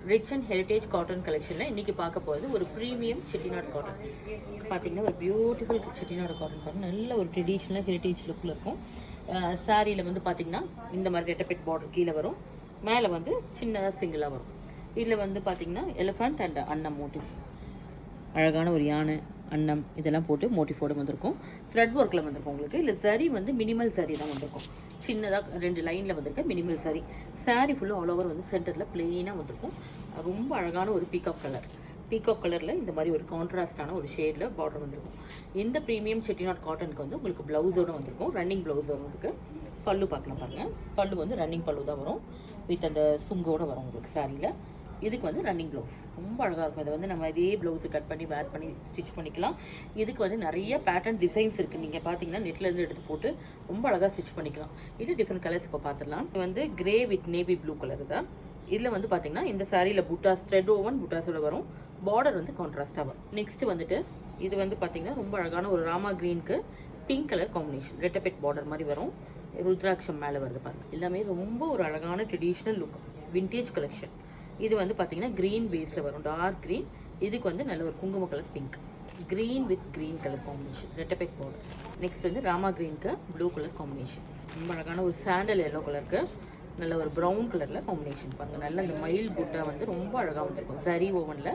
Rich and heritage cotton கலெக்ஷனில் இன்றைக்கி பார்க்க போகிறது ஒரு ப்ரீமியம் செட்டிநாடு காட்டன். பார்த்தீங்கன்னா ஒரு பியூட்டிஃபுல் செட்டிநாடு காட்டன் பாருங்கள், நல்ல ஒரு ட்ரெடிஷ்னல் ஹெரிட்டேஜ் லுக்கில் இருக்கும். சாரியில் வந்து பார்த்திங்கன்னா இந்த மாதிரி ரெட்டப்பெட் பார்டர் கீழே வரும், மேலே வந்து சின்னதாக சிங்கிளாக வரும். இதில் வந்து பார்த்திங்கன்னா எலிஃபண்ட் அண்ட் அன்னம் மோட்டிவ், அழகான ஒரு யானை அன்னம் இதெல்லாம் போட்டு மோட்டிஃபோடு வந்திருக்கும். த்ரெட் ஒர்க்கில் வந்திருக்கும் உங்களுக்கு. இல்லை சரி வந்து மினிமல் சரி தான் வந்திருக்கும், சின்னதாக 2 லைனில் வந்திருக்க மினிமல் சரி. சாரீ ஃபுல்லாக ஆல் ஓவர் வந்து சென்டரில் பிளெயினாக வந்திருக்கும். ரொம்ப அழகான ஒரு பீகாக் கலர், பீகாக் கலரில் இந்த மாதிரி ஒரு கான்ட்ராஸ்டான ஒரு ஷேடில் பார்டர் வந்திருக்கும். இந்த ப்ரீமியம் செட்டிநாட் காட்டனுக்கு வந்து உங்களுக்கு ப்ளவுஸோடு வந்திருக்கும், ரன்னிங் ப்ளவுஸோடு வந்துருக்கு. பல்லு பார்க்கலாம் பாருங்கள், பல்லு வந்து ரன்னிங் பல்லு தான் வரும், வித் அந்த சுங்கோடு வரும் உங்களுக்கு சாரியில். இதுக்கு வந்து ரன்னிங் ப்ளவுஸ் ரொம்ப அழகாக இருக்கும். இதை வந்து நம்ம இதே ப்ளவுஸு கட் பண்ணி வேர் பண்ணி ஸ்டிச் பண்ணிக்கலாம். இதுக்கு வந்து நிறைய பேட்டர்ன் டிசைன்ஸ் இருக்குது. நீங்கள் பார்த்தீங்கன்னா நெட்லேருந்து எடுத்து போட்டு ரொம்ப அழகாக ஸ்டிச் பண்ணிக்கலாம். இது டிஃப்ரெண்ட் கலர்ஸ் இப்போ பார்த்துடலாம். இது வந்து grey with navy blue colour தான். இதில் வந்து பார்த்தீங்கன்னா இந்த சாரியில் புட்டாஸ் த்ரெட் ஓவன் புட்டாஸோட வரும், பார்டர் வந்து கான்ட்ராஸ்டாக வரும். நெக்ஸ்ட் வந்துட்டு இது வந்து பார்த்தீங்கன்னா ரொம்ப அழகான ஒரு ராமா க்ரீனுக்கு பிங்க் கலர் காம்பினேஷன், ரெட்டபெட் பார்டர் மாதிரி வரும், ருத்ராட்சம் மேலே வருது பாருங்கள். எல்லாமே ரொம்ப ஒரு அழகான ட்ரெடிஷ்னல் லுக், விண்டேஜ் கலெக்ஷன். இது வந்து பார்த்தீங்கன்னா க்ரீன் பேஸில் வரும், டார்க் க்ரீன். இதுக்கு வந்து நல்ல ஒரு குங்கும colour pink, green with green colour combination, ரெட்டபெட் பார்டர். நெக்ஸ்ட் வந்து ராமா க்ரீனுக்கு ப்ளூ கலர் காம்பினேஷன், ரொம்ப அழகான ஒரு சாண்டல் எல்லோ கலருக்கு நல்ல ஒரு ப்ரௌன் கலரில் காம்பினேஷன் பாருங்கள். நல்ல இந்த மயில் புட்டா வந்து ரொம்ப அழகாக வந்துருக்கும், சரி ஓவனில்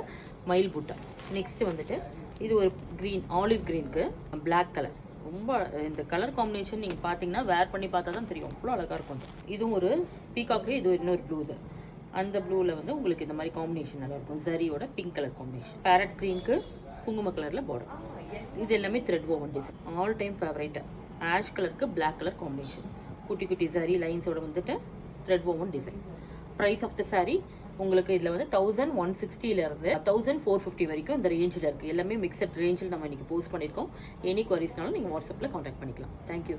மயில் புட்டா. நெக்ஸ்ட்டு வந்துட்டு இது ஒரு க்ரீன் ஆலிவ் க்ரீனுக்கு பிளாக் கலர், ரொம்ப இந்த கலர் காம்பினேஷன் நீங்கள் பார்த்தீங்கன்னா வேர் பண்ணி பார்த்தா தான் தெரியும், அவ்வளோ அழகாக இருக்கும். இதுவும் ஒரு பீகாக்லேயே இது இன்னொரு ப்ளூஸு, அந்த ப்ளூவில் வந்து உங்களுக்கு இந்த மாதிரி காம்பினேஷன் நல்லா இருக்கும், சரியோட பிங்க் கலர் காம்பினேஷன். பேரட் க்ரீனுக்கு குங்கும கலரில் பார்டர். இது எல்லாமே thread woven design, all time favourite. Ash கலருக்கு பிளாக் கலர் காம்பினேஷன், குட்டி குட்டி சாரி லைன்ஸோட வந்துட்டு thread woven design. Price of the sari உங்களுக்கு இதில் வந்து 1160 1450 வரைக்கும் இந்த ரேஞ்சில் இருக்குது. எல்லாமே மிக்சட் ரேஞ்சில் நம்ம இன்றைக்கி போஸ்ட் பண்ணியிருக்கோம். எனி குவரிஸ்னாலும் நீங்கள் வாட்ஸ்அப்பில் காண்டாக்ட் பண்ணிக்கலாம். தேங்க்யூ.